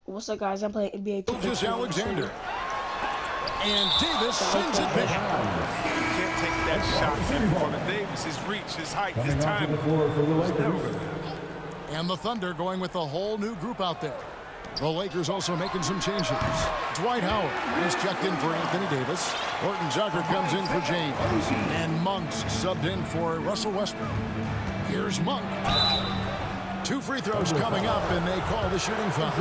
What's up, guys? I'm playing NBA 2K. Just Alexander. And Davis sends it back. You can't take that shot in front of Davis. His reach, his height, his timing. And the Thunder going with a whole new group out there. The Lakers also making some changes. Dwight Howard is checked in for Anthony Davis. Horton Tucker comes in for James. And Monk's subbed in for Russell Westbrook. Here's Monk. 2 free throws coming up, and they call the shooting foul.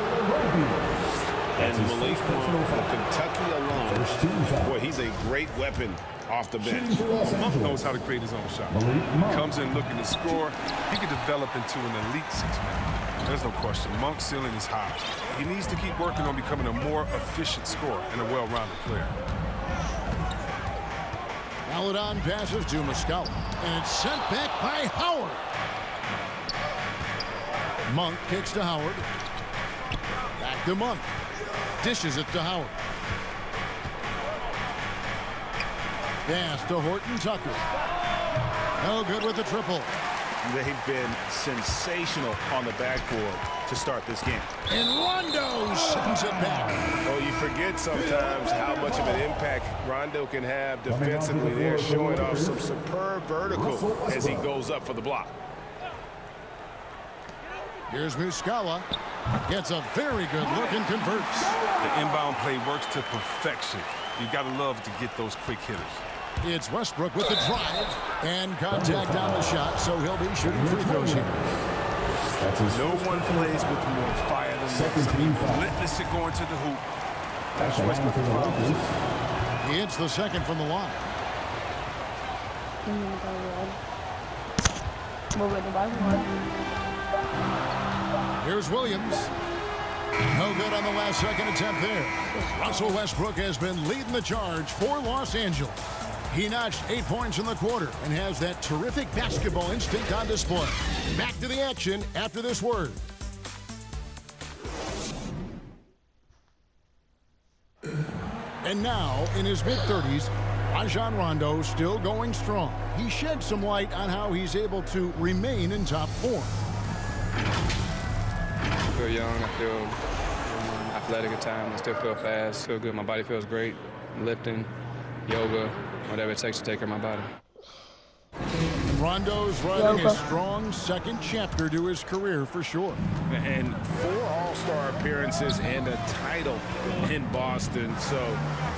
And Malik Monk for Kentucky alone. Boy, he's a great weapon off the bench. Monk knows how to create his own shot. He comes in looking to score. He could develop into an elite six-man. There's no question. Monk's ceiling is high. He needs to keep working on becoming a more efficient scorer and a well-rounded player. Paladon passes to Muscala, and it's sent back by Howard. Monk kicks to Howard. Back to Monk. Dishes it to Howard. Pass to Horton Tucker. No good with the triple. They've been sensational on the backboard to start this game. And Rondo sends it back. Oh, you forget sometimes how much of an impact Rondo can have defensively there, showing off some superb vertical as he goes up for the block. Here's Muscala. Gets a very good look and converts. The inbound play works to perfection. You got to love to get those quick hitters. It's Westbrook with the drive and contact on the shot, so he'll be shooting free throws here. No one plays with more fire than this. Relentless at going to the hoop. That's Westbrook. He hits the second from the line. Here's Williams. No good on the last second attempt there. Russell Westbrook has been leading the charge for Los Angeles. He notched 8 points in the quarter and has that terrific basketball instinct on display. Back to the action after this word. And now, in his mid-30s, Rajon Rondo still going strong. He shed some light on how he's able to remain in top form. I feel young, I feel athletic at times, I still feel fast, feel good, my body feels great. Lifting, yoga, whatever it takes to take care of my body. Rondo's running a strong second chapter to his career for sure. And 4 All-Star appearances and a title in Boston. So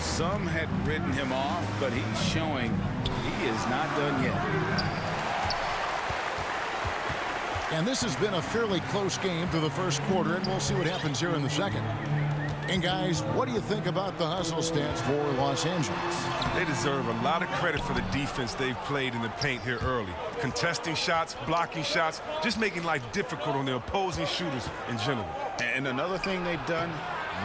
some had written him off, but he's showing he is not done yet. And this has been a fairly close game through the first quarter, and we'll see what happens here in the second. And guys, what do you think about the hustle stats for Los Angeles? They deserve a lot of credit for the defense they've played in the paint here early. Contesting shots, blocking shots, just making life difficult on the opposing shooters in general. And another thing they've done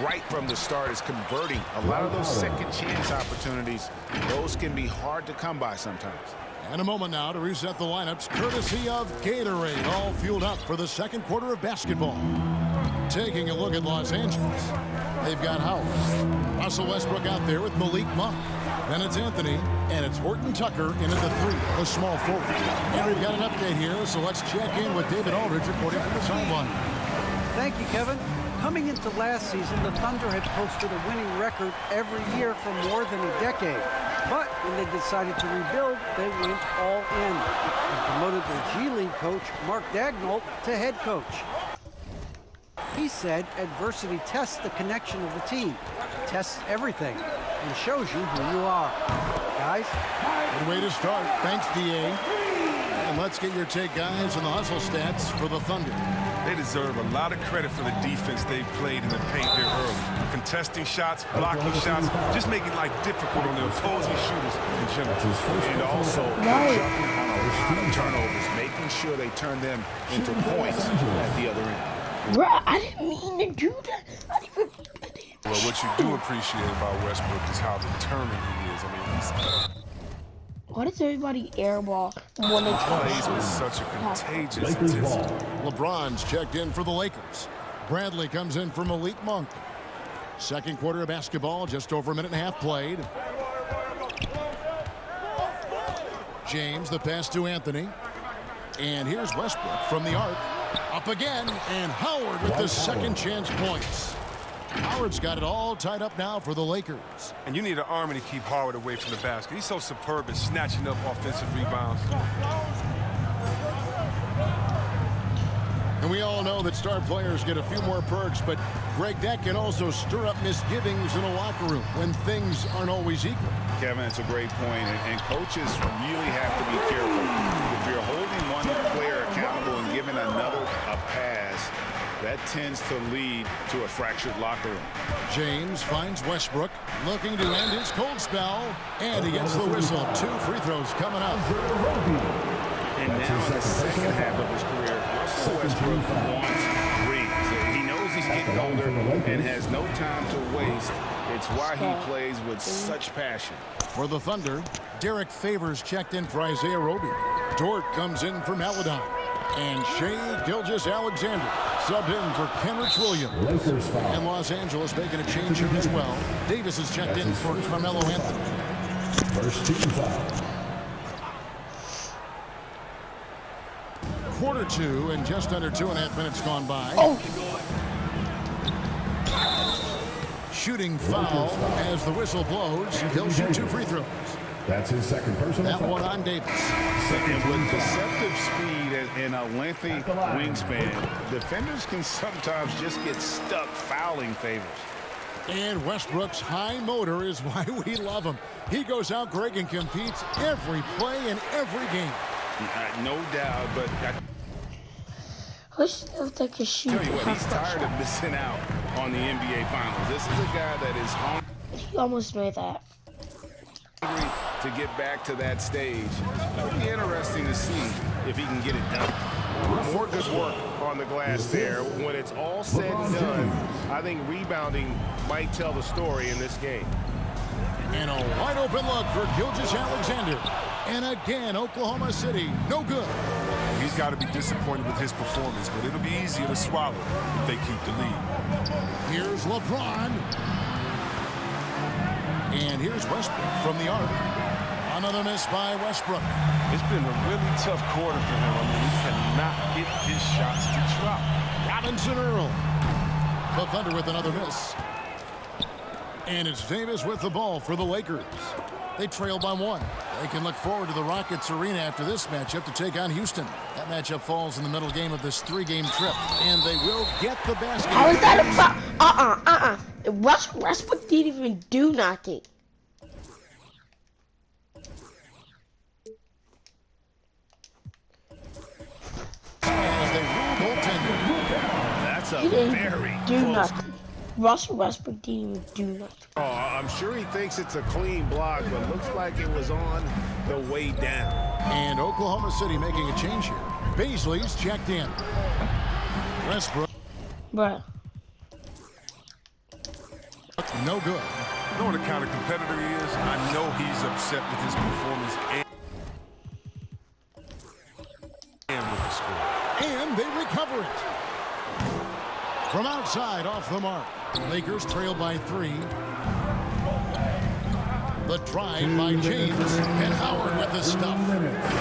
right from the start is converting a lot of those second chance opportunities. Those can be hard to come by sometimes. And a moment now to reset the lineups, courtesy of Gatorade, all fueled up for the second quarter of basketball. Taking a look at Los Angeles, they've got Howard. Russell Westbrook out there with Malik Monk. Then it's Anthony, and it's Horton Tucker in at the 3, the small forward. And we've got an update here, so let's check in with David Aldridge reporting from the sideline. Thank you, Kevin. Coming into last season, the Thunder had posted a winning record every year for more than a decade. But when they decided to rebuild, they went all in and promoted their G League coach, Mark Daigneault, to head coach. He said adversity tests the connection of the team, tests everything, and shows you who you are. Guys? Good way to start. Thanks, D.A. And let's get your take, guys, on the hustle stats for the Thunder. They deserve a lot of credit for the defense they've played in the paint here early. Contesting shots, blocking shots, just making life difficult on the opposing shooters in general. And also jumping on a lot of turnovers, making sure they turn them into points at the other end. Bruh, I didn't mean to do that. I didn't even do that. Well, what you do appreciate about Westbrook is how determined he is. I mean, he's Why does everybody airball when they plays with such a contagious intensity. LeBron's checked in for the Lakers. Bradley comes in for Malik Monk. Second quarter of basketball, just over a minute and a half played. James, the pass to Anthony. And here's Westbrook from the arc. Up again, and Howard with the second chance points. Howard's got it all tied up now for the Lakers. And you need an army to keep Howard away from the basket. He's so superb at snatching up offensive rebounds. And we all know that star players get a few more perks, but Greg, that can also stir up misgivings in a locker room when things aren't always equal. Kevin, it's a great point, and coaches really have to be careful. If you're holding one player accountable and giving another a pass, that tends to lead to a fractured locker room. James finds Westbrook looking to end his cold spell, and he gets the whistle. 2 free throws coming up. And now in the second half of his career, Russell Westbrook wants threes. He knows he's getting older and has no time to waste. It's why he plays with such passion. For the Thunder, Derek Favors checked in for Isaiah Roby. Dort comes in for Maladon. And Shea Gilgeous-Alexander subbed in for Kenrich Williams. And Los Angeles making a change here as well. Davis is checked in for Carmelo Anthony. First team foul. Quarter 2 and just under 2.5 minutes gone by. Shooting foul as the whistle blows. He'll shoot 2 free throws. That's his second personal That foul. one on Davis. And with deceptive speed and a lengthy wingspan, defenders can sometimes just get stuck fouling Favors. And Westbrook's high motor is why we love him. He goes out, Greg, and competes every play in every game. No doubt, but I Wish if they could shoot. tell you what, he's tired of missing out on the NBA Finals. This is a guy that is hungry He almost made that. to get back to that stage. It'll be interesting to see if he can get it done. More good work on the glass there. When it's all said and done, I think rebounding might tell the story in this game. And a wide open look for Gilgeous-Alexander. And again, Oklahoma City, no good. He's got to be disappointed with his performance, but it'll be easier to swallow if they keep the lead. Here's LeBron. And here's Westbrook from the arc. Another miss by Westbrook. It's been a really tough quarter for him. I mean, he cannot get his shots to drop. Robinson Earl. The Thunder with another miss. And it's Davis with the ball for the Lakers. They trail by 1. They can look forward to the Rockets Arena after this matchup to take on Houston. That matchup falls in the middle game of this 3-game trip. And they will get the basket. How is that a Westbrook didn't even do nothing. As they rule goaltender. That's a He didn't very do close. nothing. Russell Westbrook didn't even do nothing. Oh, I'm sure he thinks it's a clean block, but looks like it was on the way down. And Oklahoma City making a change here. Baisley's checked in. Westbrook, Bruh. no good. Knowing the kind of competitor he is, I know he's upset with his performance and with the score. And they recover it. From outside, off the mark. Lakers trail by 3. The drive by James. And Howard with the stuff.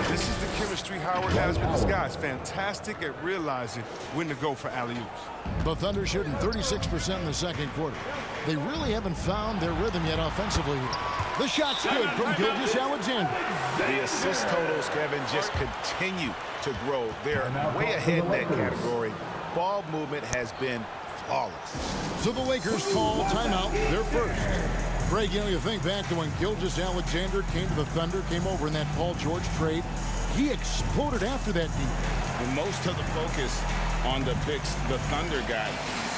This is the chemistry Howard has with his guys. Fantastic at realizing when to go for alley-oops. The Thunder shooting 36% in the second quarter. They really haven't found their rhythm yet offensively here. The shot's good from Gilgeous-Alexander. The assist totals, Kevin, just continue to grow. They're way ahead in that category. Ball movement has been flawless. So the Lakers call timeout, their first. Greg, you know, you think back to when Gilgeous-Alexander came to the Thunder, came over in that Paul George trade. He exploded after that deal. And most of the focus on the picks the Thunder got,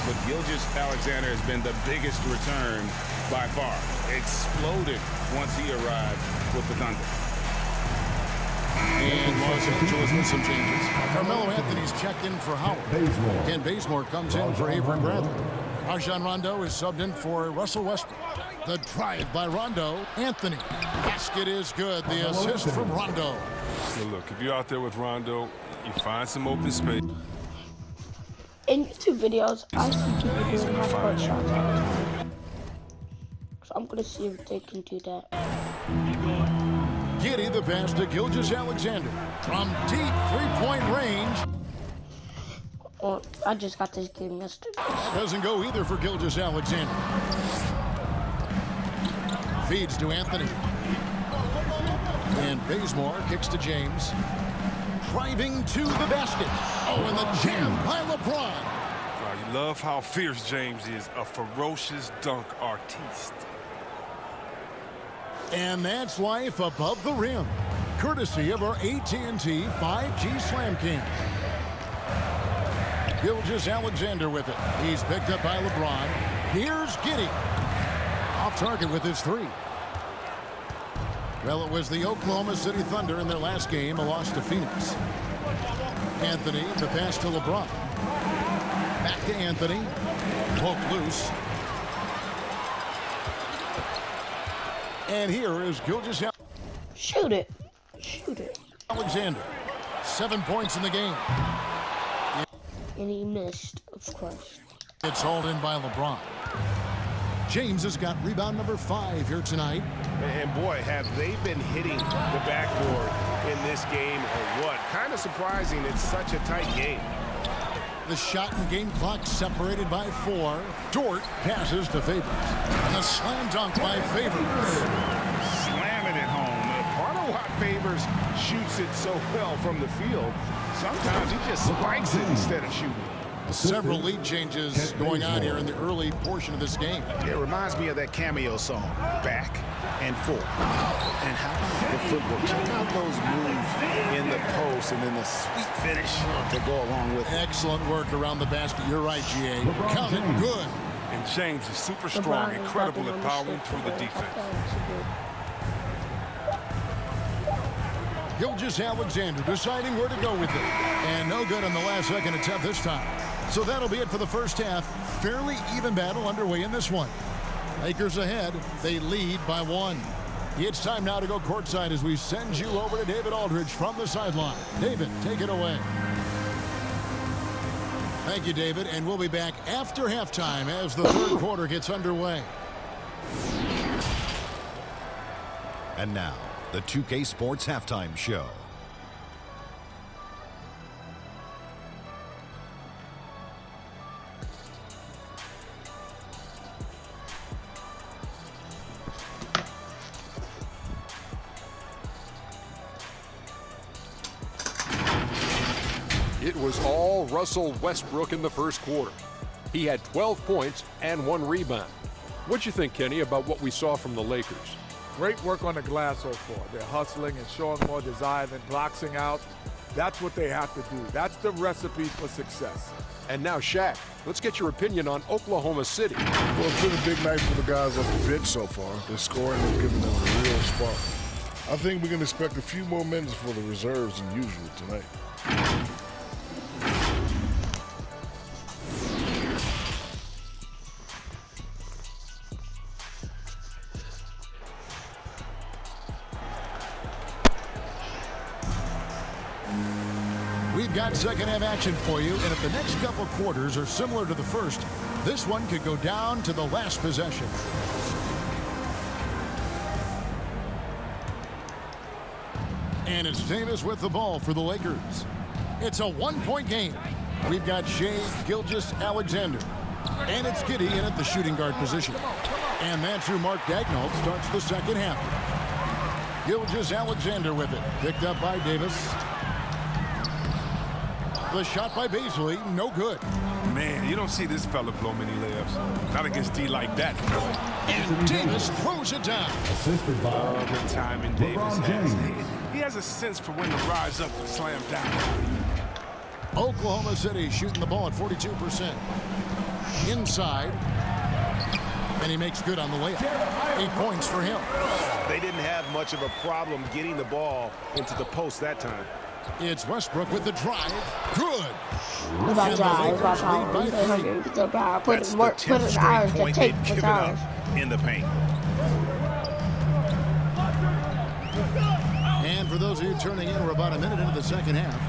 but Gilgeous-Alexander has been the biggest return by far. Exploded once he arrived with the Thunder. And Los Angeles with some changes. Carmelo Anthony's checked in for Howard. Ken Bazemore comes in for Avery Bradley. Rajon Rondo is subbed in for Russell Westbrook. The drive by Rondo. Anthony. Basket is good. The assist from Rondo. So look, if you're out there with Rondo, you find some open space. In YouTube videos, I see people doing half-court shots all the time. So I'm gonna see if they can do that. Giddy the pass to Gilgeous-Alexander. From deep three-point range. Well, I just got this game yesterday. That doesn't go either for Gilgeous Alexander. Feeds to Anthony. And Bazemore kicks to James. Driving to the basket. Oh, and the jam by LeBron. You love how fierce James is, a ferocious dunk artiste. And that's life above the rim, courtesy of our AT&T 5G Slam King. Gilgeous Alexander with it. He's picked up by LeBron. Here's Giddey. Off target with his three. Well, it was the Oklahoma City Thunder in their last game, a loss to Phoenix. Anthony, the pass to LeBron. Back to Anthony. Poked loose. And here is Gilgeous Shoot it. Shoot it. Alexander. 7 points in the game. And he missed, of course. It's hauled in by LeBron. James has got rebound number 5 here tonight. And boy, have they been hitting the backboard in this game or what? Kind of surprising it's such a tight game. The shot and game clock separated by 4. Dort passes to Favors. And a slam dunk by Favors. Slam it home. Part of why Favors shoots it so well from the field, sometimes he just spikes it instead of shooting. Several lead changes going on here in the early portion of this game. It reminds me of that cameo song, Back and Forth. And how about the footwork? Check out those moves in the post and then the sweet finish to go along with it. Excellent work around the basket. You're right, GA. Count it good. And James is super strong, incredible at powering through the defense. Gilgeous Alexander deciding where to go with it. And no good on the last second attempt this time. So that'll be it for the first half. Fairly even battle underway in this one. Lakers ahead. They lead by 1. It's time now to go courtside as we send you over to David Aldridge from the sideline. David, take it away. Thank you, David. And we'll be back after halftime as the third quarter gets underway. And now, the 2K Sports Halftime Show. It was all Russell Westbrook in the first quarter. He had 12 points and 1 rebound. What'd you think, Kenny, about what we saw from the Lakers? Great work on the glass so far. They're hustling and showing more desire than boxing out. That's what they have to do. That's the recipe for success. And now, Shaq, let's get your opinion on Oklahoma City. Well, it's been a big night for the guys off the bench so far. They're scoring and giving them a real spark. I think we can expect a few more minutes for the reserves than usual tonight. We've got second half action for you, and if the next couple quarters are similar to the first, this one could go down to the last possession. And it's Davis with the ball for the Lakers. It's a 1-point game. We've got Shai Gilgeous Alexander. And it's Giddey in at the shooting guard position. And that's who Mark Daigneault starts the second half. Gilgeous Alexander with it. Picked up by Davis. The shot by Beasley, no good. Man, you don't see this fella blow many layups. Not against D like that. And Davis throws it down. Assisted by The timing Davis has. He has a sense for when to rise up and slam down. Oklahoma City shooting the ball at 42%. Inside. And he makes good on the layup. 8 points for him. They didn't have much of a problem getting the ball into the post that time. It's Westbrook with the drive. Good. That's the 10th straight point they've given up in the paint. And for those of you turning in, we're about a minute into the second half.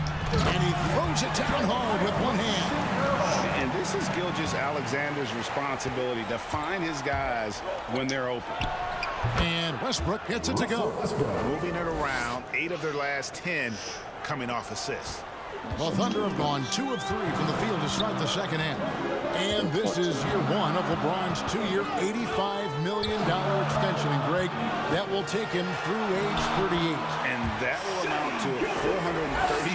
And he throws it down hard with one hand. And this is Gilgeous Alexander's responsibility to find his guys when they're open. And Westbrook gets it to go. Moving it around, 8 of their last 10 coming off assists. The Thunder have gone 2 of 3 from the field to start the second half. And this is year one of LeBron's 2-year, $85 million extension. And Greg, that will take him through age 38. And that will amount to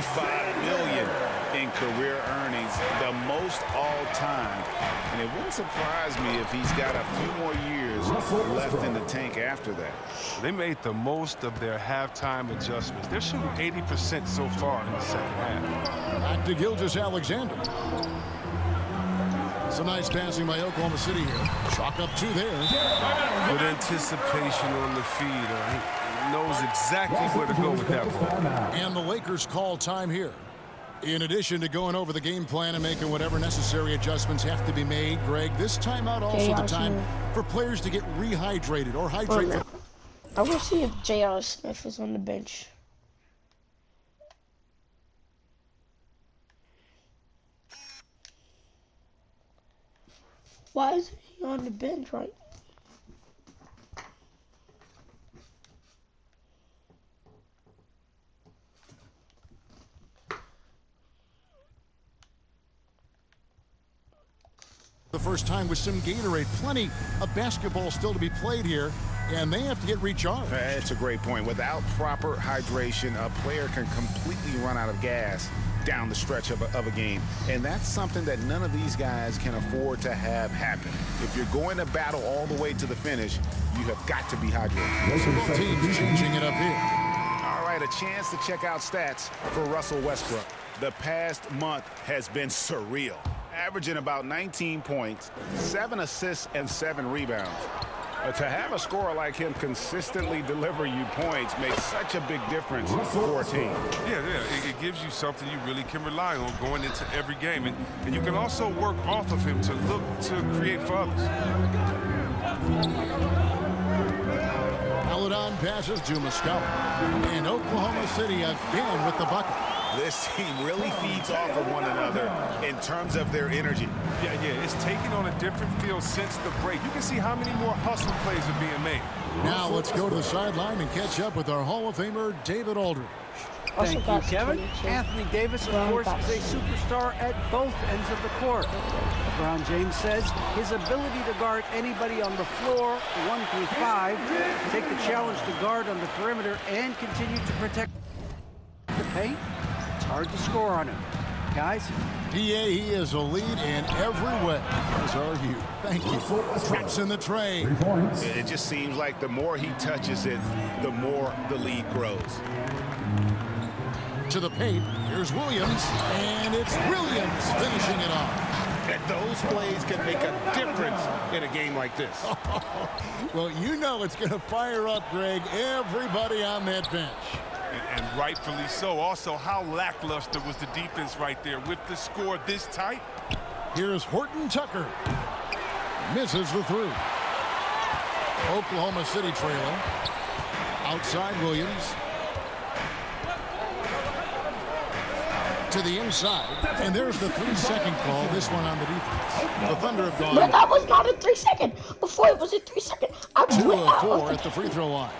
$435 million in career earnings, the most all time. And it wouldn't surprise me if he's got a few more years left in the tank after that. They made the most of their halftime adjustments. They're shooting 80% so far in the second half. Back to Gilgeous-Alexander. Some nice passing by Oklahoma City here. Chalk up 2 there. Good anticipation on the feed. He knows exactly where to go with that ball. And the Lakers call time here. In addition to going over the game plan and making whatever necessary adjustments have to be made, Greg, this timeout also the time for players to get rehydrated or hydrate. I want to see if J.R. Smith is on the bench. Why is he on the bench right? The first time with some Gatorade. Plenty of basketball still to be played here, and they have to get recharged. That's a great point. Without proper hydration, a player can completely run out of gas down the stretch of a game. And that's something that none of these guys can afford to have happen. If you're going to battle all the way to the finish, you have got to be hydrated. Both teams changing it up here. All right, a chance to check out stats for Russell Westbrook. The past month has been surreal. Averaging about 19 points, 7 assists, and 7 rebounds. To have a scorer like him consistently deliver you points makes such a big difference for a team. Yeah, it gives you something you really can rely on going into every game. And you can also work off of him to look to create for others. Paladon passes to Muscala. And Oklahoma City again with the bucket. This team really feeds off of one another in terms of their energy. Yeah, it's taken on a different feel since the break. You can see how many more hustle plays are being made. Now let's go to the sideline and catch up with our Hall of Famer, David Aldridge. Thank you, Kevin. Anthony Davis, of course, is a superstar at both ends of the court. LeBron James says his ability to guard anybody on the floor, 1 through 5, take the challenge to guard on the perimeter, and continue to protect the paint, it's hard to score on him. Guys? PA, he is a lead in every way. As are you. Thank you. Traps in the tray. It just seems like the more he touches it, the more the lead grows. To the paint, here's Williams, and it's Williams finishing it off. And those plays can make a difference in a game like this. Well, you know it's going to fire up, Greg, everybody on that bench. And rightfully so. Also, how lackluster was the defense right there with the score this tight? Here's Horton Tucker. Misses the three. Oklahoma City trailing. Outside Williams. To the inside. And there's the 3-second call. This one on the defense. The Thunder have gone. But that was not a 3-second. Before it was a 3-second. 2 of 4 at the free throw line.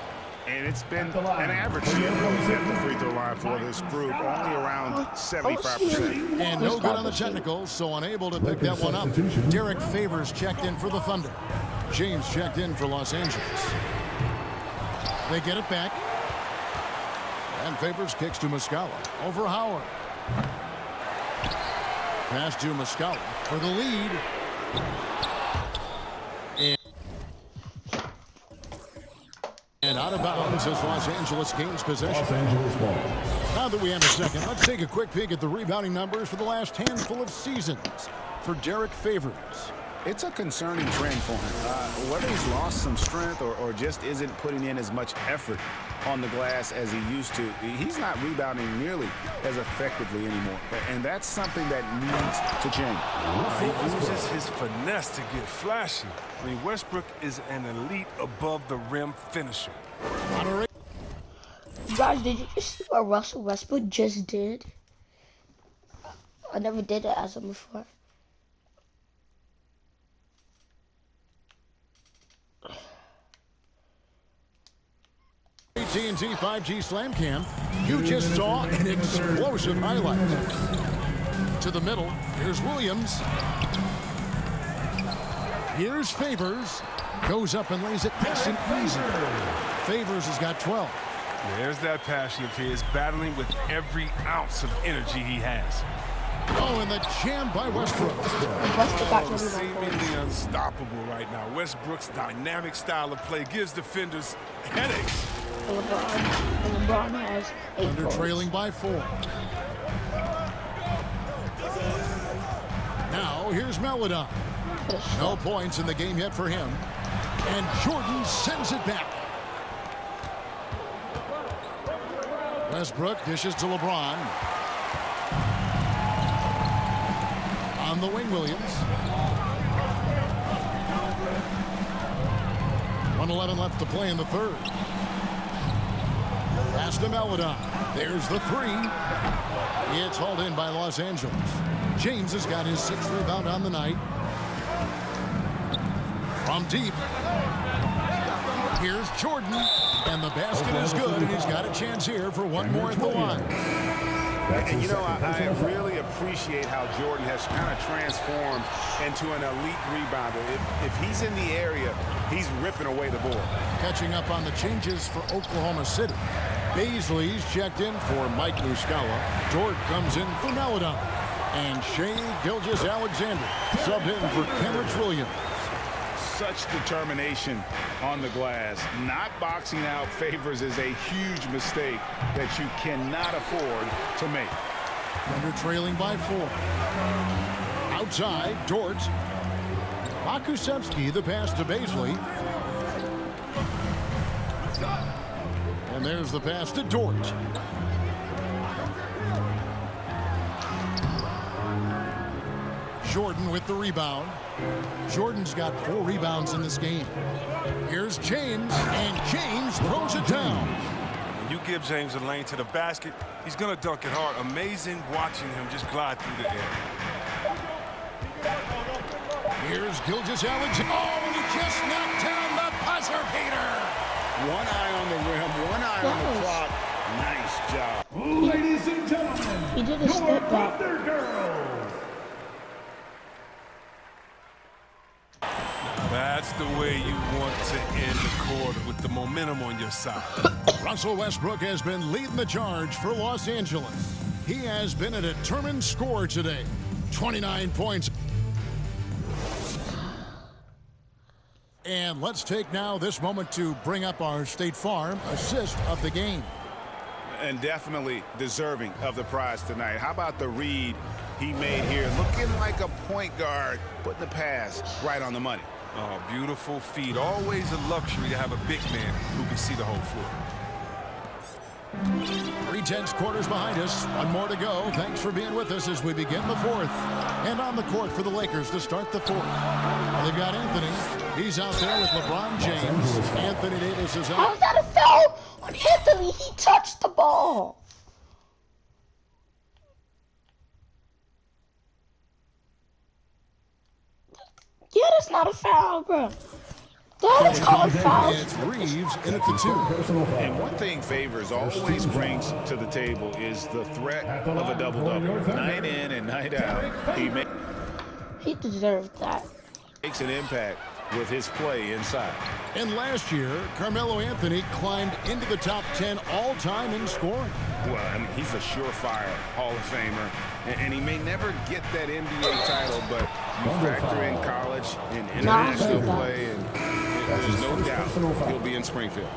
And it's been an average at the free throw line for this group, only around 75%. And no good on the technicals, so unable to pick that one up. Derek Favors checked in for the Thunder. James checked in for Los Angeles. They get it back. And Favors kicks to Muscala. Over Howard. Pass to Muscala for the lead. And out of bounds as Los Angeles gains possession. Now that we have a second, let's take a quick peek at the rebounding numbers for the last handful of seasons for Derek Favors. It's a concerning trend for him. Whether he's lost some strength or just isn't putting in as much effort on the glass as he used to, he's not rebounding nearly as effectively anymore. And that's something that needs to change. He uses his finesse to get flashy. I mean, Westbrook is an elite above-the-rim finisher. Guys, did you just see what Russell Westbrook just did? I never did it as him before. TNT 5G Slam Cam, you just saw an explosive highlight. To the middle, here's Williams. Here's Favors. Goes up and lays it nice and easy. Favors has got 12. There's that passion of his, battling with every ounce of energy he has. Oh, and the jam by Westbrook. Seemingly unstoppable right now. Westbrook's dynamic style of play gives defenders headaches. LeBron has 8 Under points. trailing by 4. Now, here's Melodon. No points in the game yet for him. And Jordan sends it back. Westbrook dishes to LeBron. On the wing, Williams. 1:11 left to play in the third. Pass to Melodon. There's the 3. It's hauled in by Los Angeles. James has got his 6th rebound on the night. From deep. Here's Jordan. And the basket is good, and he's got a chance here for one more at the line. And you know, I really appreciate how Jordan has kind of transformed into an elite rebounder. If he's in the area, he's ripping away the ball. Catching up on the changes for Oklahoma City. Baisley's checked in for Mike Muscala. Dort comes in for Melodon. And Shea Gilgeous-Alexander subbed in for Kenrich Williams. Such determination on the glass. Not boxing out Favors is a huge mistake that you cannot afford to make. Under trailing by 4. Outside, Dort. Makusevsky, the pass to Baisley. And there's the pass to Dort. Jordan with the rebound. Jordan's got 4 rebounds in this game. Here's James, and James throws it down. When you give James a lane to the basket, he's going to dunk it hard. Amazing watching him just glide through the air. Here's Gilgeous-Alexander. Oh, and he just knocked down the buzzer beater. One eye on the rim, one eye on the clock. Nice job. Ladies and gentlemen, He did a step back. Thunder Girls. That's the way you want to end the quarter, with the momentum on your side. Russell Westbrook has been leading the charge for Los Angeles. He has been a determined scorer today. 29 points. And let's take now this moment to bring up our State Farm assist of the game. And definitely deserving of the prize tonight. How about the read he made here? Looking like a point guard, putting the pass right on the money. Oh, beautiful feed. Always a luxury to have a big man who can see the whole floor. 3/10 quarters behind us. One more to go. Thanks for being with us as we begin the 4th. And on the court for the Lakers to start the 4th. They've got Anthony. He's out there with LeBron James. Anthony Davis is out. How's that a foul on Anthony? He touched the ball. Yeah, that's not a foul, bro. That is called a foul. It's Reeves in at the 2. And one thing Favors always brings to the table is the threat of a double-double. Night in and night out, He deserved that. makes an impact with his play inside. And last year, Carmelo Anthony climbed into the top 10 all-time in scoring. Well, I mean, he's a surefire Hall of Famer, and he may never get that NBA title, but you factor in college and international play, and there's no doubt he'll be in Springfield.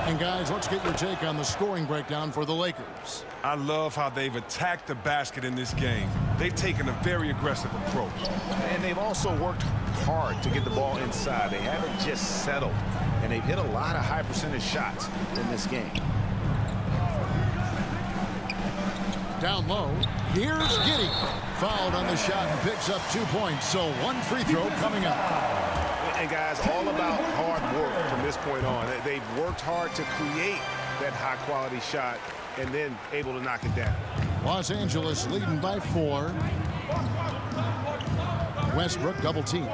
And guys, let's get your take on the scoring breakdown for the Lakers. I love how they've attacked the basket in this game. They've taken a very aggressive approach. And they've also worked hard to get the ball inside. They haven't just settled, and they've hit a lot of high percentage shots in this game. Down low, here's Giddey. Fouled on the shot and picks up 2 points, so 1 free throw coming up. And guys, all about hard work from this point on. They've worked hard to create that high-quality shot and then able to knock it down. Los Angeles leading by 4. Westbrook double team.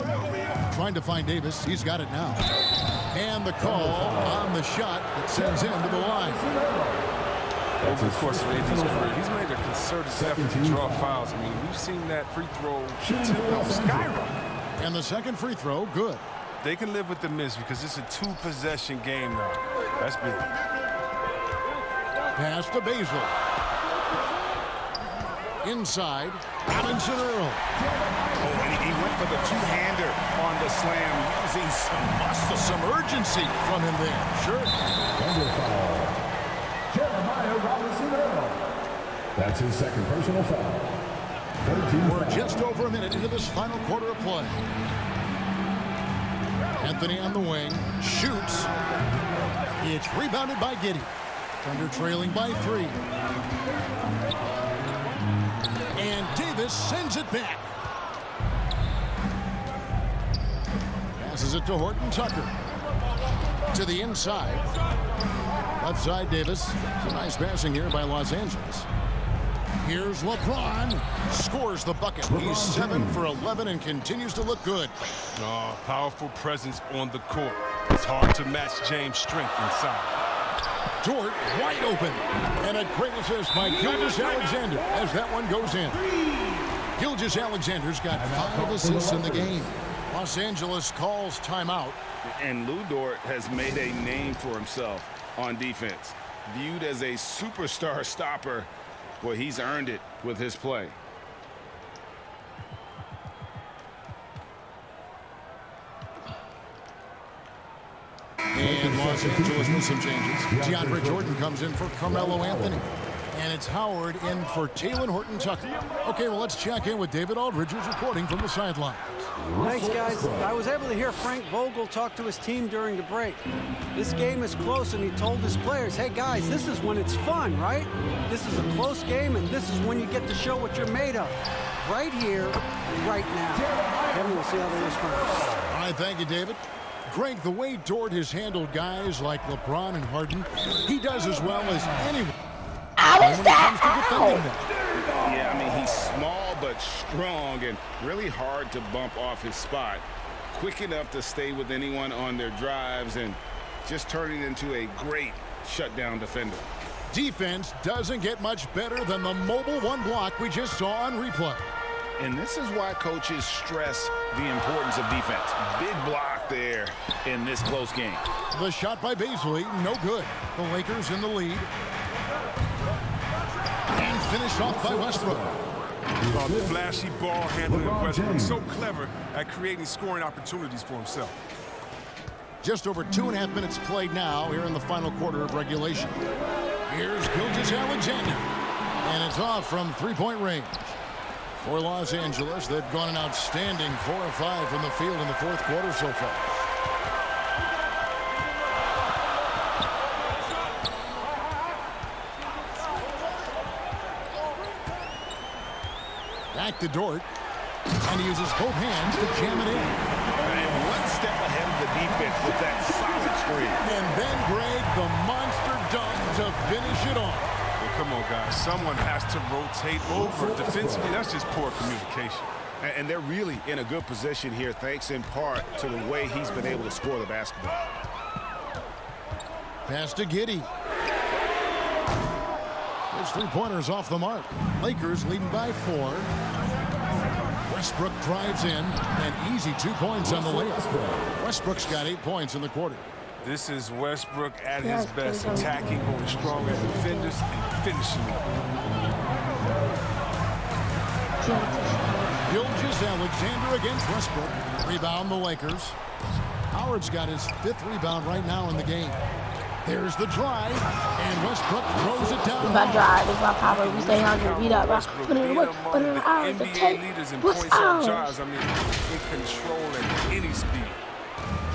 Trying to find Davis. He's got it now. And the call on the shot that sends him to the line. Over the course of AD's career, he's made a concerted effort to draw fouls. I mean, we've seen that free throw skyrocket. And the second free throw, good. They can live with the miss because it's a two-possession game now. That's big. Pass to Basil. Inside, Robinson Earl. Oh, and he went for the two-hander on the slam, using some muscle. Some urgency from him there. Sure. Jeremiah Robinson Earl. That's his second personal foul. We're just over a minute into this final quarter of play. Anthony on the wing, shoots. It's rebounded by Giddey. Thunder trailing by 3. And Davis sends it back. Passes it to Horton Tucker. To the inside. Left side, Davis. It's a nice passing here by Los Angeles. Here's LeBron. Scores the bucket. He's 7 for 11 and continues to look good. Oh, powerful presence on the court. It's hard to match James' strength inside. Dort wide open. And a great assist by Gilgeous-Alexander as that one goes in. Gilgeous-Alexander's got 5 assists in the game. Los Angeles calls timeout. And Lou Dort has made a name for himself on defense. Viewed as a superstar stopper, well, he's earned it with his play. And Los Angeles with some changes. DeAndre Jordan comes in for Carmelo Anthony. And it's Howard in for Talen Horton Tucker. Okay, well, let's check in with David Aldridge, who's reporting from the sidelines. Thanks, guys. I was able to hear Frank Vogel talk to his team during the break. This game is close, and he told his players, hey, guys, this is when it's fun, right? This is a close game, and this is when you get to show what you're made of. Right here, right now. Kevin, we'll see how they respond. All right, thank you, David. Greg, the way Dort has handled guys like LeBron and Harden, he does as well as anyone. Yeah, I mean, he's small but strong and really hard to bump off his spot. Quick enough to stay with anyone on their drives and just turning into a great shutdown defender. Defense doesn't get much better than the mobile one block we just saw on replay. And this is why coaches stress the importance of defense. Big block there in this close game. The shot by Baisley, no good. The Lakers in the lead. And finished off by Westbrook. The flashy ball handling of Westbrook. So clever at creating scoring opportunities for himself. Just over 2.5 minutes played now here in the final quarter of regulation. Here's Gilgeous-Alexander. And it's off from three-point range. For Los Angeles, they've gone an outstanding 4 of 5 from the field in the fourth quarter so far. Back to Dort. And he uses both hands to jam it in. And one step ahead of the defense with that solid screen. And then Greg, the monster dunk to finish it off. Come on, guys. Someone has to rotate over. Defensively, that's just poor communication. And they're really in a good position here, thanks in part to the way he's been able to score the basketball. Pass to Giddey. His three-pointer's off the mark. Lakers leading by 4. Westbrook drives in, and easy 2 points on the layup. Westbrook's got 8 points in the quarter. This is Westbrook at his best, attacking, holding strong as defenders, and finishing up. Gilgeous-Alexander against Westbrook. Rebound the Lakers. Howard's got his 5th rebound right now in the game. There's the drive, and Westbrook throws it down. It's my drive, it's my power. We stay hungry. Beat up. Put it in the work. Put it in the hours. The tape. What's ours? I mean, in control at any speed.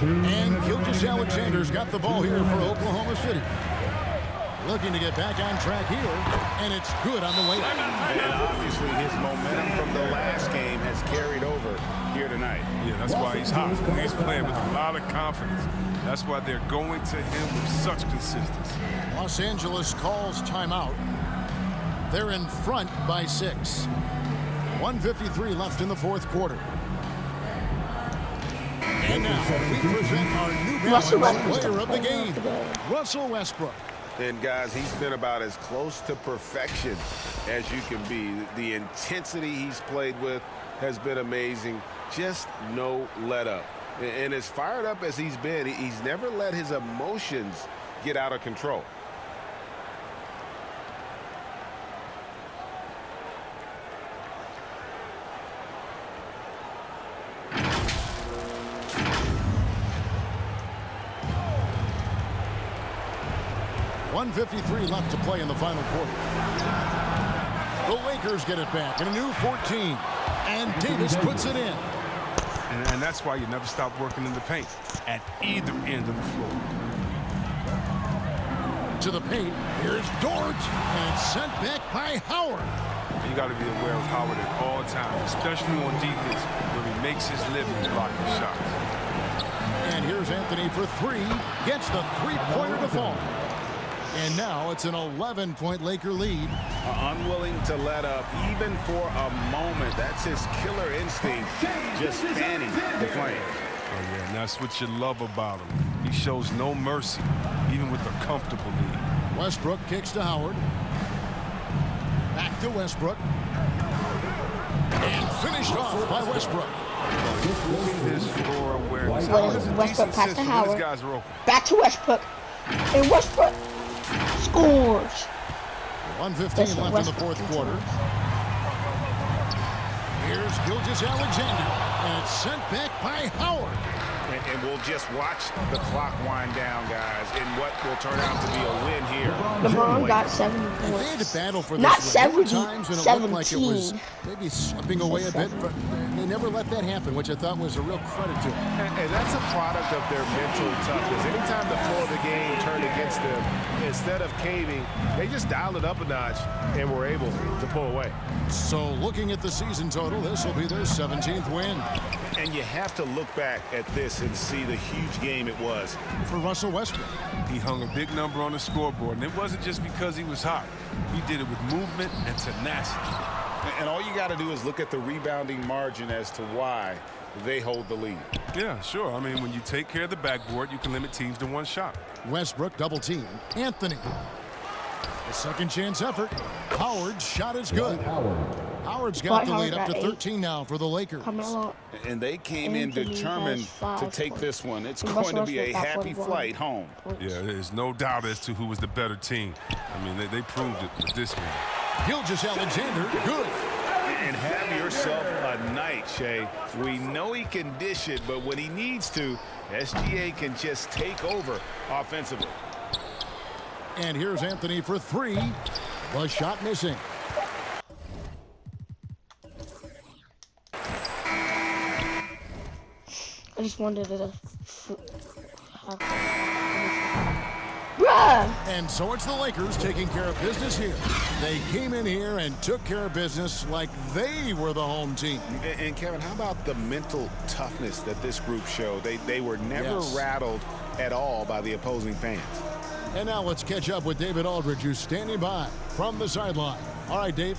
And Gilgeous-Alexander's got the ball here for Oklahoma City. Looking to get back on track here, and it's good on the way. And obviously his momentum from the last game has carried over here tonight. Yeah, that's why he's hot. He's playing with a lot of confidence. That's why they're going to him with such consistency. Los Angeles calls timeout. They're in front by 6. 1:53 left in the fourth quarter. And now we present our new Russell player Westbrook of the game, Russell Westbrook. And guys, he's been about as close to perfection as you can be. The intensity he's played with has been amazing. Just no let up. And as fired up as he's been, he's never let his emotions get out of control. .153 left to play in the final quarter. The Lakers get it back in a new 14. And Davis puts it in. And that's why you never stop working in the paint at either end of the floor. To the paint, here's Dort, and it's sent back by Howard. You got to be aware of Howard at all times, especially on defense, where he makes his living blocking shots. And here's Anthony for three, gets the three-pointer to fall. And now it's an 11-point Laker lead. Unwilling to let up even for a moment. That's his killer instinct, just fanning the flames. Oh, yeah, and that's what you love about him. He shows no mercy, even with a comfortable lead. Westbrook kicks to Howard. Back to Westbrook. And finished off by Westbrook. His floor awareness. Westbrook pass to Howard. These guys are open. Back to Westbrook. And Westbrook scores. 1:15 left in the fourth quarter. Here's Gilgeous-Alexander, and it's sent back by Howard. And we'll just watch the clock wind down, guys, in what will turn out to be a win here. LeBron got 7 They had points. to battle for this. Not one. 70, Times when it 17. looked like it was maybe slipping away a bit, but they never let that happen, which I thought was a real credit to them. And that's a product of their mental toughness. Anytime the flow of the game turned against them, instead of caving, they just dialed it up a notch and were able to pull away. So looking at the season total, this will be their 17th win. And you have to look back at this and see the huge game it was for Russell Westbrook. He hung a big number on the scoreboard, and it wasn't just because he was hot. He did it with movement and tenacity. And all you got to do is look at the rebounding margin as to why they hold the lead. Yeah, sure. I mean, when you take care of the backboard, you can limit teams to one shot. Westbrook double team. Anthony. A second chance effort. Howard's shot is good. Howard's got the lead up to 13 now for the Lakers. And they came in determined to take this one. It's going to be a happy flight home. Yeah, there's no doubt as to who was the better team. I mean, they proved it with this one. Gilgeous-Alexander, good. And have yourself a night, Shea. We know he can dish it, but when he needs to, SGA can just take over offensively. And here's Anthony for three. The shot missing. I just wanted to bruh. And so it's the Lakers taking care of business here. They came in here and took care of business like they were the home team. And Kevin, how about the mental toughness that this group showed? They were never rattled at all by the opposing fans. And now let's catch up with David Aldridge, who's standing by from the sideline. All right, Dave.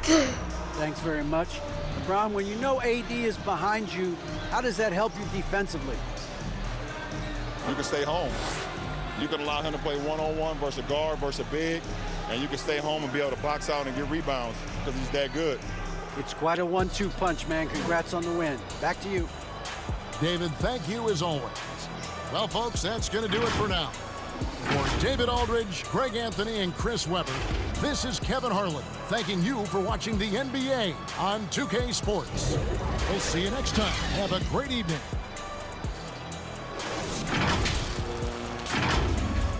Thanks very much. LeBron, when you know AD is behind you, how does that help you defensively? You can stay home. You can allow him to play one-on-one versus a guard versus a big, and you can stay home and be able to box out and get rebounds because he's that good. It's quite a 1-2 punch, man. Congrats on the win. Back to you. David, thank you as always. Well, folks, that's going to do it for now. For David Aldridge, Greg Anthony, and Chris Webber, this is Kevin Harlan thanking you for watching the NBA on 2K Sports. We'll see you next time. Have a great evening.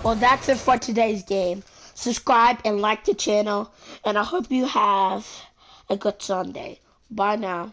Well, that's it for today's game. Subscribe and like the channel, and I hope you have a good Sunday. Bye now.